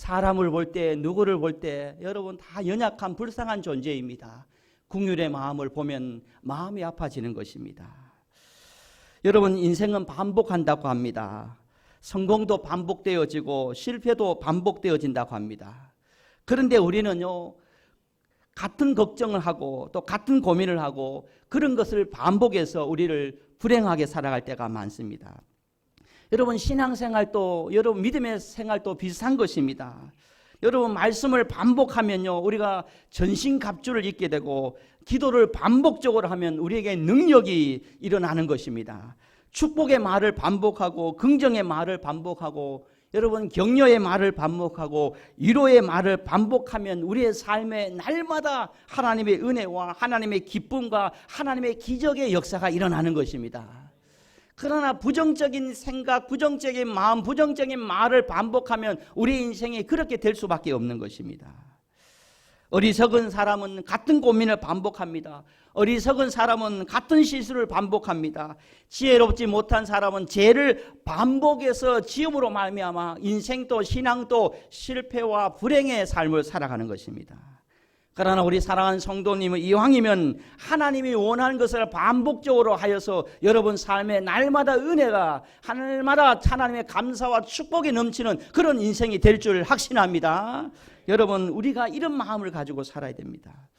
사람을 볼 때, 누구를 볼 때 여러분 다 연약한 불쌍한 존재입니다. 긍휼의 마음을 보면 마음이 아파지는 것입니다. 여러분, 인생은 반복한다고 합니다. 성공도 반복되어지고 실패도 반복되어진다고 합니다. 그런데 우리는요, 같은 걱정을 하고 또 같은 고민을 하고 그런 것을 반복해서 우리를 불행하게 살아갈 때가 많습니다. 여러분, 신앙생활도, 여러분 믿음의 생활도 비슷한 것입니다. 여러분, 말씀을 반복하면요, 우리가 전신갑주를 입게 되고 기도를 반복적으로 하면 우리에게 능력이 일어나는 것입니다. 축복의 말을 반복하고 긍정의 말을 반복하고 여러분 격려의 말을 반복하고 위로의 말을 반복하면 우리의 삶에 날마다 하나님의 은혜와 하나님의 기쁨과 하나님의 기적의 역사가 일어나는 것입니다. 그러나 부정적인 생각, 부정적인 마음, 부정적인 말을 반복하면 우리 인생이 그렇게 될 수밖에 없는 것입니다. 어리석은 사람은 같은 고민을 반복합니다. 어리석은 사람은 같은 실수를 반복합니다. 지혜롭지 못한 사람은 죄를 반복해서 지음으로 말미암아 인생도 신앙도 실패와 불행의 삶을 살아가는 것입니다. 그러나 우리 사랑하는 성도님은 이왕이면 하나님이 원하는 것을 반복적으로 하여서 여러분 삶에 날마다 은혜가, 날마다 하나님의 감사와 축복이 넘치는 그런 인생이 될 줄 확신합니다. 여러분, 우리가 이런 마음을 가지고 살아야 됩니다.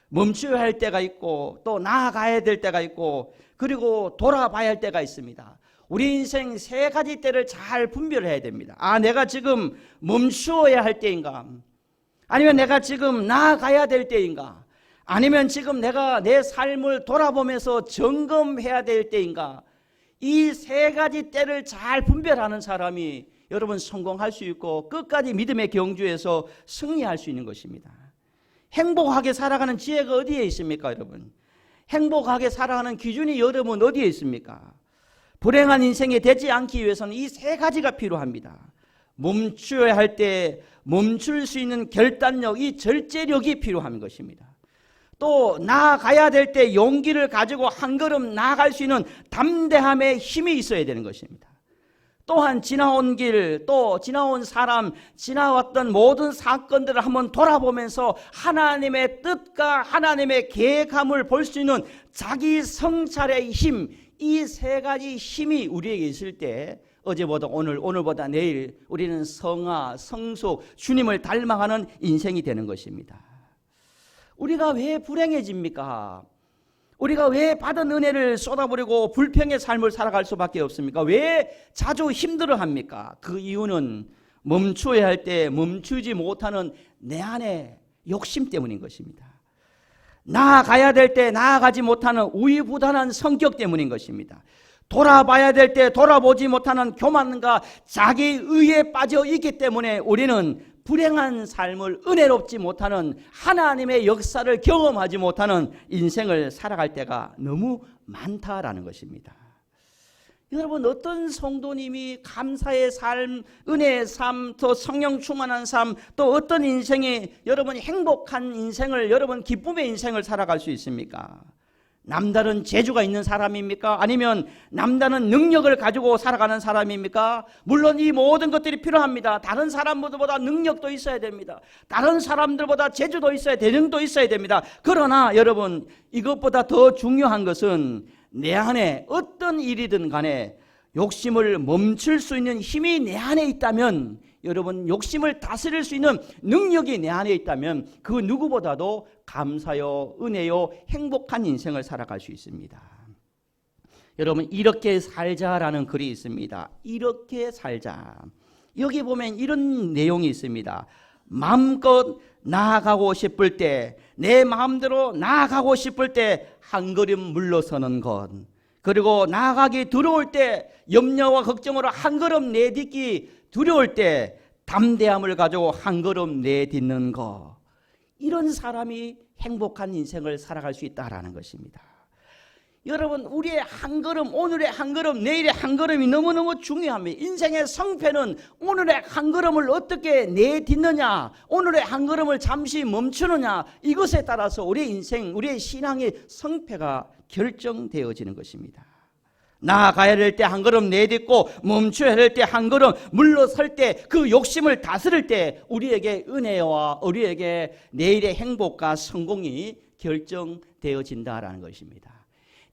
멈춰야 할 때가 있고 또 나아가야 될 때가 있고 그리고 돌아봐야 할 때가 있습니다. 우리 인생 세 가지 때를 잘 분별해야 됩니다. 내가 지금 멈추어야 할 때인가? 아니면 내가 지금 나아가야 될 때인가? 아니면 지금 내가 내 삶을 돌아보면서 점검해야 될 때인가? 이 세 가지 때를 잘 분별하는 사람이 여러분 성공할 수 있고 끝까지 믿음의 경주에서 승리할 수 있는 것입니다. 행복하게 살아가는 지혜가 어디에 있습니까, 여러분? 행복하게 살아가는 기준이 여러분 어디에 있습니까? 불행한 인생이 되지 않기 위해서는 이 세 가지가 필요합니다. 멈춰야 할 때 멈출 수 있는 결단력, 이 절제력이 필요한 것입니다. 또 나아가야 될 때 용기를 가지고 한 걸음 나아갈 수 있는 담대함의 힘이 있어야 되는 것입니다. 또한 지나온 길, 또 지나온 사람, 지나왔던 모든 사건들을 한번 돌아보면서 하나님의 뜻과 하나님의 계획함을 볼 수 있는 자기 성찰의 힘, 이 세 가지 힘이 우리에게 있을 때 어제보다 오늘, 오늘보다 내일 우리는 성화, 성숙, 주님을 닮아가는 인생이 되는 것입니다. 우리가 왜 불행해집니까? 우리가 왜 받은 은혜를 쏟아버리고 불평의 삶을 살아갈 수밖에 없습니까? 왜 자주 힘들어합니까? 그 이유는 멈춰야 할 때 멈추지 못하는 내 안의 욕심 때문인 것입니다. 나아가야 될 때 나아가지 못하는 우유부단한 성격 때문인 것입니다. 돌아봐야 될 때 돌아보지 못하는 교만과 자기의에 빠져 있기 때문에 우리는 불행한 삶을 은혜롭지 못하는 하나님의 역사를 경험하지 못하는 인생을 살아갈 때가 너무 많다라는 것입니다. 여러분, 어떤 성도님이 감사의 삶, 은혜의 삶, 또 성령 충만한 삶, 또 어떤 인생이 여러분 행복한 인생을, 여러분 기쁨의 인생을 살아갈 수 있습니까? 남다른 재주가 있는 사람입니까? 아니면 남다른 능력을 가지고 살아가는 사람입니까? 물론 이 모든 것들이 필요합니다. 다른 사람들보다 능력도 있어야 됩니다. 다른 사람들보다 재주도 있어야, 재능도 있어야 됩니다. 그러나 여러분, 이것보다 더 중요한 것은 내 안에 어떤 일이든 간에 욕심을 멈출 수 있는 힘이 내 안에 있다면, 여러분 욕심을 다스릴 수 있는 능력이 내 안에 있다면 그 누구보다도 감사요, 은혜요, 행복한 인생을 살아갈 수 있습니다. 여러분, 이렇게 살자라는 글이 있습니다. 이렇게 살자. 여기 보면 이런 내용이 있습니다. 마음껏 나아가고 싶을 때, 내 마음대로 나아가고 싶을 때 한 걸음 물러서는 것, 그리고 나아가기 두려울 때 염려와 걱정으로 한 걸음 내딛기 두려울 때 담대함을 가지고 한 걸음 내딛는 것, 이런 사람이 행복한 인생을 살아갈 수 있다라는 것입니다. 여러분, 우리의 한 걸음, 오늘의 한 걸음, 내일의 한 걸음이 너무너무 중요합니다. 인생의 성패는 오늘의 한 걸음을 어떻게 내딛느냐, 오늘의 한 걸음을 잠시 멈추느냐, 이것에 따라서 우리의 인생, 우리의 신앙의 성패가 결정되어지는 것입니다. 나아가야 될 때 한 걸음 내딛고 멈춰야 될 때 한 걸음 물러설 때 그 욕심을 다스릴 때 우리에게 은혜와 우리에게 내일의 행복과 성공이 결정되어진다라는 것입니다.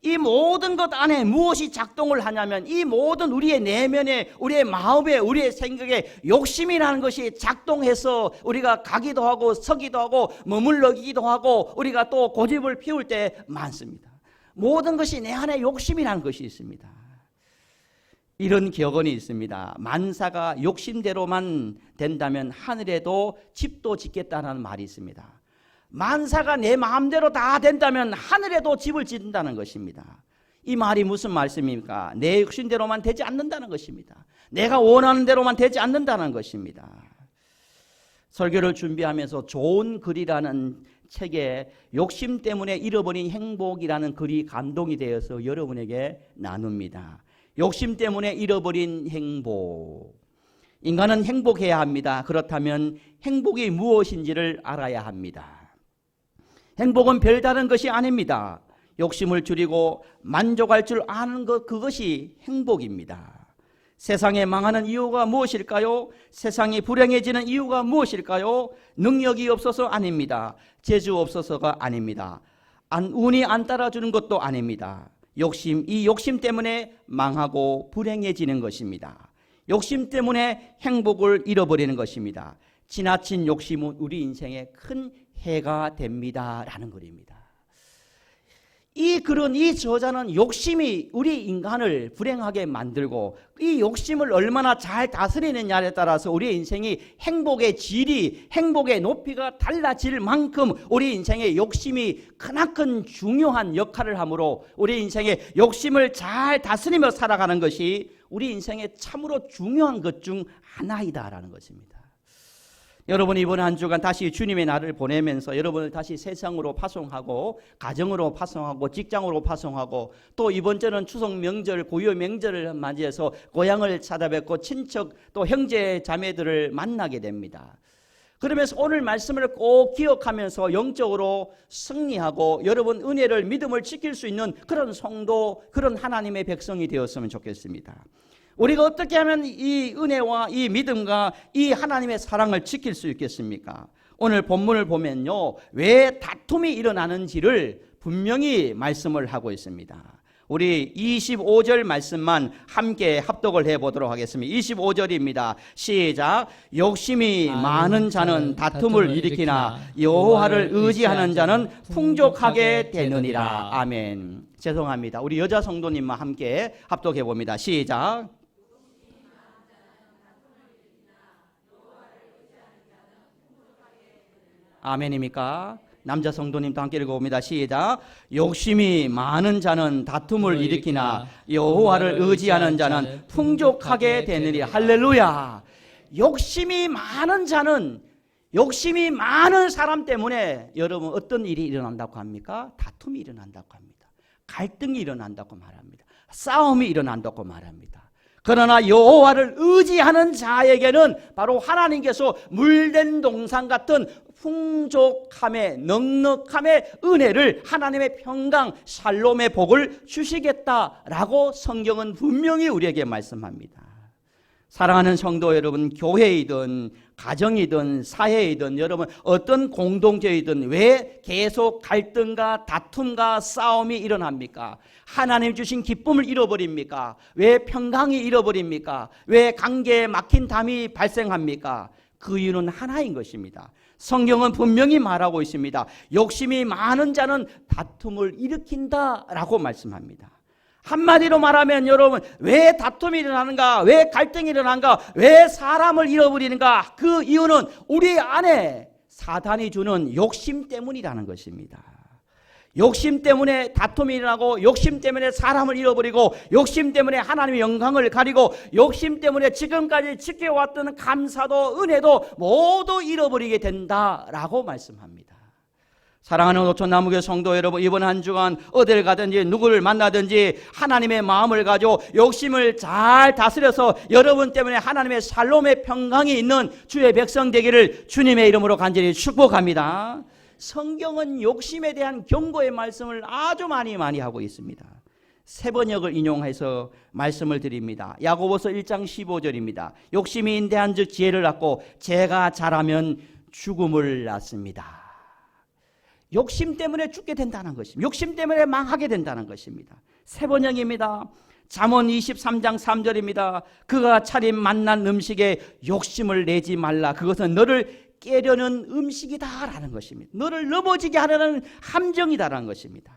이 모든 것 안에 무엇이 작동을 하냐면 이 모든 우리의 내면에 우리의 마음에 우리의 생각에 욕심이라는 것이 작동해서 우리가 가기도 하고 서기도 하고 머물러기도 하고 우리가 또 고집을 피울 때 많습니다. 모든 것이 내 안에 욕심이라는 것이 있습니다. 이런 격언이 있습니다. 만사가 욕심대로만 된다면 하늘에도 집도 짓겠다는 말이 있습니다. 만사가 내 마음대로 다 된다면 하늘에도 집을 짓는다는 것입니다. 이 말이 무슨 말씀입니까? 내 욕심대로만 되지 않는다는 것입니다. 내가 원하는 대로만 되지 않는다는 것입니다. 설교를 준비하면서 좋은 글이라는 책에 욕심 때문에 잃어버린 행복이라는 글이 감동이 되어서 여러분에게 나눕니다. 욕심 때문에 잃어버린 행복. 인간은 행복해야 합니다. 그렇다면 행복이 무엇인지를 알아야 합니다. 행복은 별다른 것이 아닙니다. 욕심을 줄이고 만족할 줄 아는 것, 그것이 행복입니다. 세상에 망하는 이유가 무엇일까요? 세상이 불행해지는 이유가 무엇일까요? 능력이 없어서 아닙니다. 재주 없어서가 아닙니다. 운이 안 따라주는 것도 아닙니다. 이 욕심 때문에 망하고 불행해지는 것입니다. 욕심 때문에 행복을 잃어버리는 것입니다. 지나친 욕심은 우리 인생에 큰 해가 됩니다 라는 글입니다. 이 글은, 이 저자는 욕심이 우리 인간을 불행하게 만들고 이 욕심을 얼마나 잘 다스리느냐에 따라서 우리 인생이 행복의 질이, 행복의 높이가 달라질 만큼 우리 인생의 욕심이 크나큰 중요한 역할을 하므로 우리 인생의 욕심을 잘 다스리며 살아가는 것이 우리 인생의 참으로 중요한 것 중 하나이다라는 것입니다. 여러분, 이번 한 주간 다시 주님의 날을 보내면서 여러분을 다시 세상으로 파송하고 가정으로 파송하고 직장으로 파송하고 또 이번 주는 추석 명절, 고유 명절을 맞이해서 고향을 찾아뵙고 친척 또 형제 자매들을 만나게 됩니다. 그러면서 오늘 말씀을 꼭 기억하면서 영적으로 승리하고 여러분 은혜를, 믿음을 지킬 수 있는 그런 성도, 그런 하나님의 백성이 되었으면 좋겠습니다. 우리가 어떻게 하면 이 은혜와 이 믿음과 이 하나님의 사랑을 지킬 수 있겠습니까? 오늘 본문을 보면요, 왜 다툼이 일어나는지를 분명히 말씀을 하고 있습니다. 우리 25절 말씀만 함께 합독을 해보도록 하겠습니다. 25절입니다. 시작. 욕심이 많은 자는 다툼을 일으키나 여호와를 의지하는 자는 풍족하게 되느니라. 아멘. 죄송합니다. 우리 여자 성도님만 함께 합독해 봅니다. 시작. 아멘입니까? 남자 성도님도 함께 읽어봅니다. 시작. 욕심이 많은 자는 다툼을 일으키나 여호와를 의지하는 자는 풍족하게 되느니라. 할렐루야. 욕심이 많은 자는, 욕심이 많은 사람 때문에 여러분 어떤 일이 일어난다고 합니까? 다툼이 일어난다고 합니다. 갈등이 일어난다고 말합니다. 싸움이 일어난다고 말합니다. 그러나 여호와를 의지하는 자에게는 바로 하나님께서 물된 동산 같은 풍족함의, 넉넉함의 은혜를, 하나님의 평강, 샬롬의 복을 주시겠다라고 성경은 분명히 우리에게 말씀합니다. 사랑하는 성도 여러분, 교회이든 가정이든 사회이든 여러분 어떤 공동체이든 왜 계속 갈등과 다툼과 싸움이 일어납니까? 하나님 주신 기쁨을 잃어버립니까? 왜 평강이 잃어버립니까? 왜 관계에 막힌 담이 발생합니까? 그 이유는 하나인 것입니다. 성경은 분명히 말하고 있습니다. 욕심이 많은 자는 다툼을 일으킨다라고 말씀합니다. 한마디로 말하면 여러분, 왜 다툼이 일어나는가? 왜 갈등이 일어나는가? 왜 사람을 잃어버리는가? 그 이유는 우리 안에 사단이 주는 욕심 때문이라는 것입니다. 욕심 때문에 다툼이 일어나고, 욕심 때문에 사람을 잃어버리고, 욕심 때문에 하나님의 영광을 가리고, 욕심 때문에 지금까지 지켜왔던 감사도 은혜도 모두 잃어버리게 된다라고 말씀합니다. 사랑하는 오촌나무교회 성도 여러분, 이번 한 주간 어딜 가든지 누구를 만나든지 하나님의 마음을 가지고 욕심을 잘 다스려서 여러분 때문에 하나님의 샬롬의 평강이 있는 주의 백성 되기를 주님의 이름으로 간절히 축복합니다. 성경은 욕심에 대한 경고의 말씀을 아주 많이 하고 있습니다. 세 번역을 인용해서 말씀을 드립니다. 야고보서 1장 15절입니다. 욕심이 인대한즉 지혜를 낳고 재가 자라면 죽음을 낳습니다. 욕심 때문에 죽게 된다는 것입니다. 욕심 때문에 망하게 된다는 것입니다. 세 번역입니다. 잠언 23장 3절입니다. 그가 차린 맛난 음식에 욕심을 내지 말라. 그것은 너를 깨려는 음식이다라는 것입니다. 너를 넘어지게 하려는 함정이다라는 것입니다.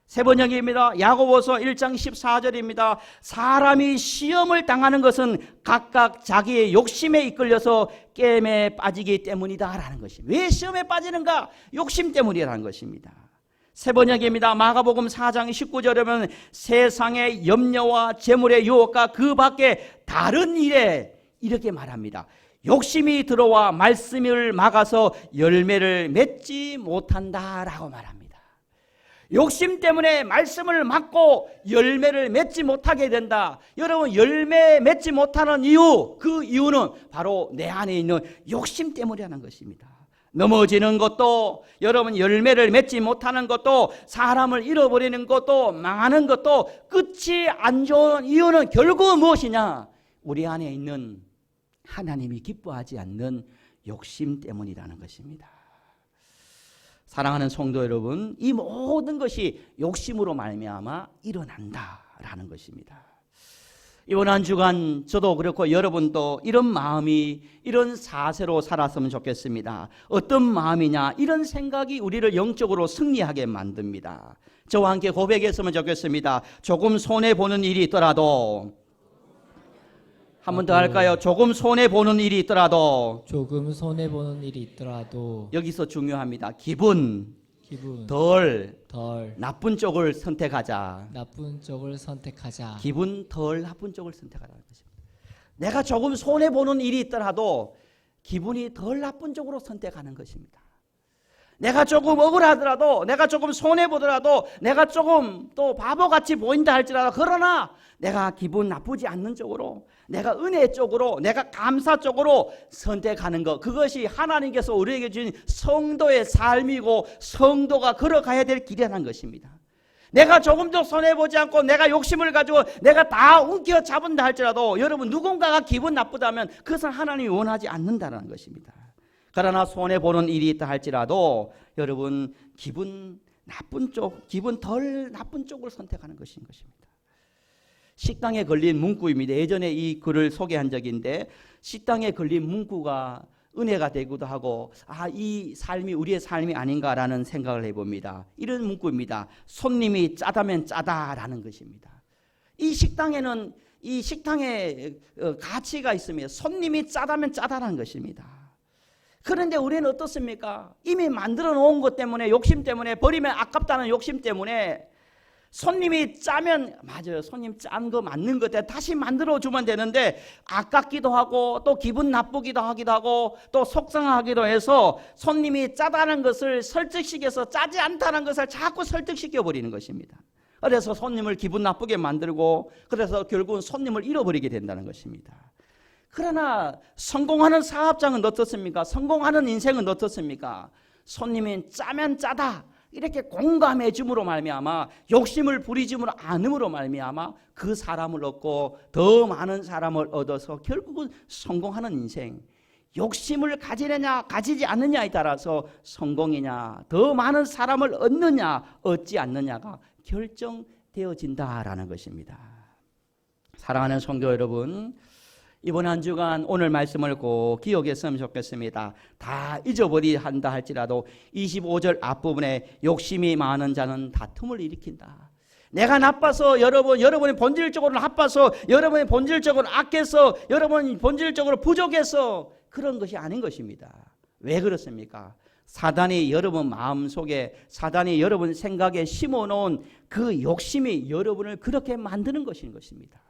세 번역입니다. 야고보서 1장 14절입니다. 사람이 시험을 당하는 것은 각각 자기의 욕심에 이끌려서 게임에 빠지기 때문이다라는 것입니다. 왜 시험에 빠지는가? 욕심 때문이라는 것입니다. 세 번역입니다. 마가복음 4장 19절에 보면 세상의 염려와 재물의 유혹과 그 밖에 다른 일에 이렇게 말합니다. 욕심이 들어와 말씀을 막아서 열매를 맺지 못한다라고 말합니다. 욕심 때문에 말씀을 막고 열매를 맺지 못하게 된다. 여러분, 열매 맺지 못하는 이유, 그 이유는 바로 내 안에 있는 욕심 때문이라는 것입니다. 넘어지는 것도, 여러분 열매를 맺지 못하는 것도, 사람을 잃어버리는 것도, 망하는 것도 끝이 안 좋은 이유는 결국 무엇이냐? 우리 안에 있는 하나님이 기뻐하지 않는 욕심 때문이라는 것입니다. 사랑하는 성도 여러분, 이 모든 것이 욕심으로 말미암아 일어난다라는 것입니다. 이번 한 주간 저도 그렇고 여러분도 이런 마음이, 이런 사세로 살았으면 좋겠습니다. 어떤 마음이냐? 이런 생각이 우리를 영적으로 승리하게 만듭니다. 저와 함께 고백했으면 좋겠습니다. 조금 손해보는 일이 있더라도, 한 번 더 할까요? 조금 손해보는 일이 있더라도, 조금 손해보는 일이 있더라도 여기서 중요합니다. 기분 덜 나쁜 쪽을 선택하자. 나쁜 쪽을 선택하자. 기분 덜 나쁜 쪽을 선택하라는 것입니다. 내가 조금 손해보는 일이 있더라도 기분이 덜 나쁜 쪽으로 선택하는 것입니다. 내가 조금 억울하더라도, 내가 조금 손해보더라도, 내가 조금 또 바보같이 보인다 할지라도, 그러나 내가 기분 나쁘지 않는 쪽으로, 내가 은혜 쪽으로, 내가 감사 쪽으로 선택하는 것, 그것이 하나님께서 우리에게 주신 성도의 삶이고 성도가 걸어가야 될 길이라는 것입니다. 내가 조금도 손해보지 않고 내가 욕심을 가지고 내가 다 움켜잡은다 할지라도, 여러분 누군가가 기분 나쁘다면 그것은 하나님이 원하지 않는다는 것입니다. 그러나 손해보는 일이 있다 할지라도 여러분 기분 나쁜 쪽, 기분 덜 나쁜 쪽을 선택하는 것인 것입니다. 식당에 걸린 문구입니다. 예전에 이 글을 소개한 적인데, 식당에 걸린 문구가 은혜가 되기도 하고, 이 삶이 우리의 삶이 아닌가라는 생각을 해봅니다. 이런 문구입니다. 손님이 짜다면 짜다라는 것입니다. 이 식당에는 이 식당의 가치가 있습니다. 손님이 짜다면 짜다라는 것입니다. 그런데 우리는 어떻습니까? 이미 만들어 놓은 것 때문에, 욕심 때문에, 버리면 아깝다는 욕심 때문에 손님이 짜면, 맞아요, 손님 짠 거 맞는 것 같아, 다시 만들어 주면 되는데 아깝기도 하고 또 기분 나쁘기도 하기도 하고 또 속상하기도 해서 손님이 짜다는 것을 설득시켜서 짜지 않다는 것을 자꾸 설득시켜 버리는 것입니다. 그래서 손님을 기분 나쁘게 만들고, 그래서 결국은 손님을 잃어버리게 된다는 것입니다. 그러나 성공하는 사업장은 어떻습니까? 성공하는 인생은 어떻습니까? 손님이 짜면 짜다 이렇게 공감해 줌으로 말미암아, 욕심을 부리줌으로 않음으로 말미암아 그 사람을 얻고 더 많은 사람을 얻어서 결국은 성공하는 인생, 욕심을 가지느냐 가지지 않느냐에 따라서 성공이냐, 더 많은 사람을 얻느냐 얻지 않느냐가 결정되어진다라는 것입니다. 사랑하는 성도 여러분, 이번 한 주간 오늘 말씀을 꼭 기억했으면 좋겠습니다. 다 잊어버리 한다 할지라도 25절 앞부분에 욕심이 많은 자는 다툼을 일으킨다. 내가 나빠서 여러분이 본질적으로 나빠서, 여러분이 본질적으로 악해서, 여러분이 본질적으로 부족해서 그런 것이 아닌 것입니다. 왜 그렇습니까? 사단이 여러분 마음속에, 사단이 여러분 생각에 심어놓은 그 욕심이 여러분을 그렇게 만드는 것인 것입니다.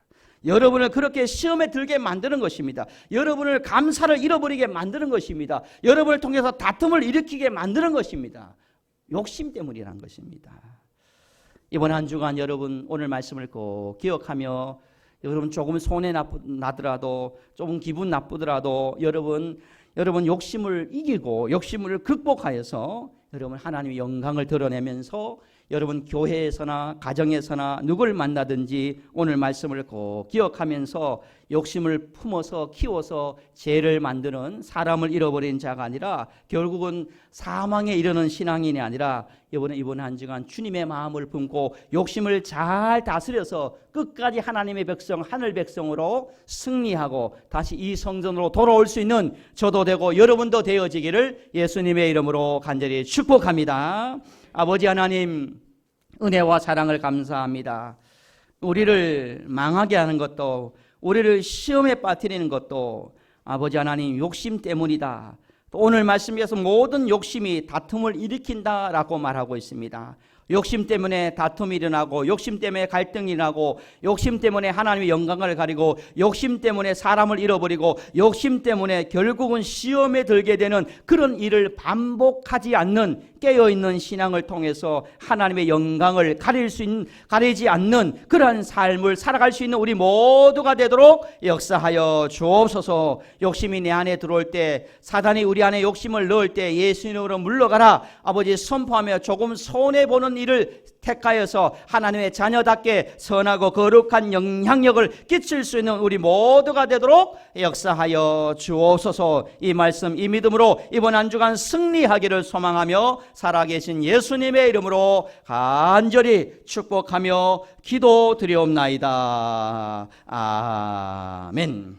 여러분을 그렇게 시험에 들게 만드는 것입니다. 여러분을 감사를 잃어버리게 만드는 것입니다. 여러분을 통해서 다툼을 일으키게 만드는 것입니다. 욕심 때문이란 것입니다. 이번 한 주간 여러분 오늘 말씀을 꼭 기억하며, 여러분 조금 손해 나더라도, 조금 기분 나쁘더라도 여러분 욕심을 이기고 욕심을 극복하여서 여러분 하나님의 영광을 드러내면서 여러분 교회에서나 가정에서나 누굴 만나든지 오늘 말씀을 꼭 기억하면서 욕심을 품어서 키워서 죄를 만드는 사람을 잃어버린 자가 아니라 결국은 사망에 이르는 신앙인이 아니라 이번 한 주간 주님의 마음을 품고 욕심을 잘 다스려서 끝까지 하나님의 백성, 하늘 백성으로 승리하고 다시 이 성전으로 돌아올 수 있는 저도 되고 여러분도 되어지기를 예수님의 이름으로 간절히 축복합니다. 아버지 하나님, 은혜와 사랑을 감사합니다. 우리를 망하게 하는 것도, 우리를 시험에 빠뜨리는 것도 아버지 하나님 욕심 때문이다. 또 오늘 말씀에서 모든 욕심이 다툼을 일으킨다라고 말하고 있습니다. 욕심 때문에 다툼이 일어나고, 욕심 때문에 갈등이 일어나고, 욕심 때문에 하나님의 영광을 가리고, 욕심 때문에 사람을 잃어버리고, 욕심 때문에 결국은 시험에 들게 되는 그런 일을 반복하지 않는 깨어있는 신앙을 통해서 하나님의 영광을 가리지 않는 그러한 삶을 살아갈 수 있는 우리 모두가 되도록 역사하여 주옵소서. 욕심이 내 안에 들어올 때, 사단이 우리 안에 욕심을 넣을 때 예수님으로 물러가라 아버지 선포하며 조금 손해보는 일을 택하여서 하나님의 자녀답게 선하고 거룩한 영향력을 끼칠 수 있는 우리 모두가 되도록 역사하여 주옵소서. 이 말씀, 이 믿음으로 이번 한 주간 승리하기를 소망하며 살아계신 예수님의 이름으로 간절히 축복하며 기도드리옵나이다. 아멘.